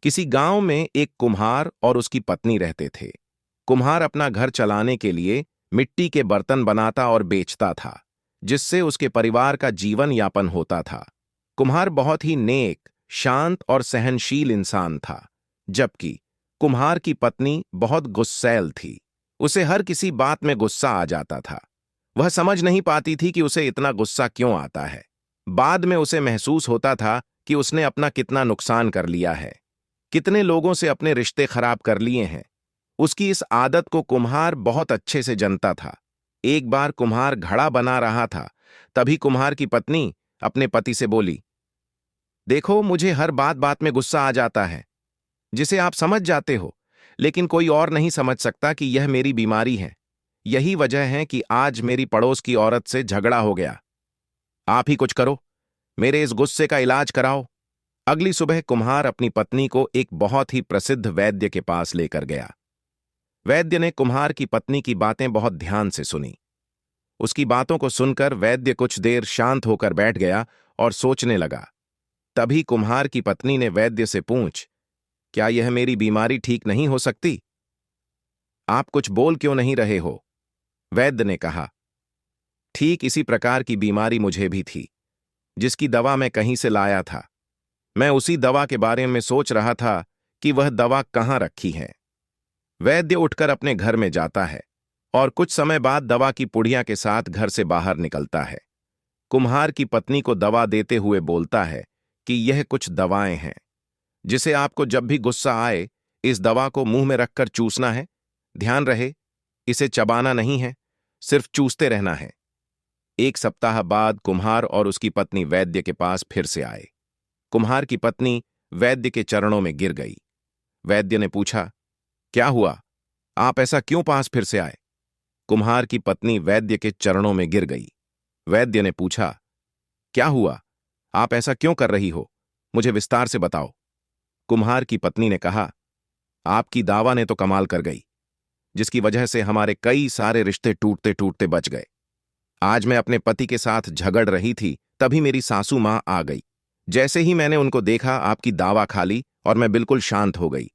किसी गांव में एक कुम्हार और उसकी पत्नी रहते थे। कुम्हार अपना घर चलाने के लिए मिट्टी के बर्तन बनाता और बेचता था, जिससे उसके परिवार का जीवन यापन होता था। कुम्हार बहुत ही नेक, शांत और सहनशील इंसान था, जबकि कुम्हार की पत्नी बहुत गुस्सैल थी। उसे हर किसी बात में गुस्सा आ जाता था। वह समझ नहीं पाती थी कि उसे इतना गुस्सा क्यों आता है। बाद में उसे महसूस होता था कि उसने अपना कितना नुकसान कर लिया है, कितने लोगों से अपने रिश्ते खराब कर लिए हैं। उसकी इस आदत को कुम्हार बहुत अच्छे से जानता था। एक बार कुम्हार घड़ा बना रहा था, तभी कुम्हार की पत्नी अपने पति से बोली, देखो, मुझे हर बात बात में गुस्सा आ जाता है, जिसे आप समझ जाते हो, लेकिन कोई और नहीं समझ सकता कि यह मेरी बीमारी है। यही वजह है कि आज मेरी पड़ोस की औरत से झगड़ा हो गया। आप ही कुछ करो, मेरे इस गुस्से का इलाज कराओ। अगली सुबह कुम्हार अपनी पत्नी को एक बहुत ही प्रसिद्ध वैद्य के पास लेकर गया। वैद्य ने कुम्हार की पत्नी की बातें बहुत ध्यान से सुनी। उसकी बातों को सुनकर वैद्य कुछ देर शांत होकर बैठ गया और सोचने लगा। तभी कुम्हार की पत्नी ने वैद्य से पूछ, क्या यह मेरी बीमारी ठीक नहीं हो सकती? आप कुछ बोल क्यों नहीं रहे हो? वैद्य ने कहा, ठीक इसी प्रकार की बीमारी मुझे भी थी, जिसकी दवा मैं कहीं से लाया था। मैं उसी दवा के बारे में सोच रहा था कि वह दवा कहाँ रखी है। वैद्य उठकर अपने घर में जाता है और कुछ समय बाद दवा की पुड़िया के साथ घर से बाहर निकलता है। कुम्हार की पत्नी को दवा देते हुए बोलता है कि यह कुछ दवाएं हैं, जिसे आपको जब भी गुस्सा आए इस दवा को मुंह में रखकर चूसना है। ध्यान रहे, इसे चबाना नहीं है, सिर्फ चूसते रहना है। एक सप्ताह बाद कुम्हार और उसकी पत्नी वैद्य के पास फिर से आए। कुम्हार की पत्नी वैद्य के चरणों में गिर गई। वैद्य ने पूछा, क्या हुआ? आप ऐसा क्यों पास फिर से आए? कुम्हार की पत्नी वैद्य के चरणों में गिर गई। वैद्य ने पूछा, क्या हुआ? आप ऐसा क्यों कर रही हो? मुझे विस्तार से बताओ। कुम्हार की पत्नी ने कहा, आपकी दावा ने तो कमाल कर गई, जिसकी वजह से हमारे कई सारे रिश्ते टूटते टूटते बच गए। आज मैं अपने पति के साथ झगड़ रही थी, तभी मेरी सासू मां आ गई। जैसे ही मैंने उनको देखा, आपकी दावा खा ली और मैं बिल्कुल शांत हो गई।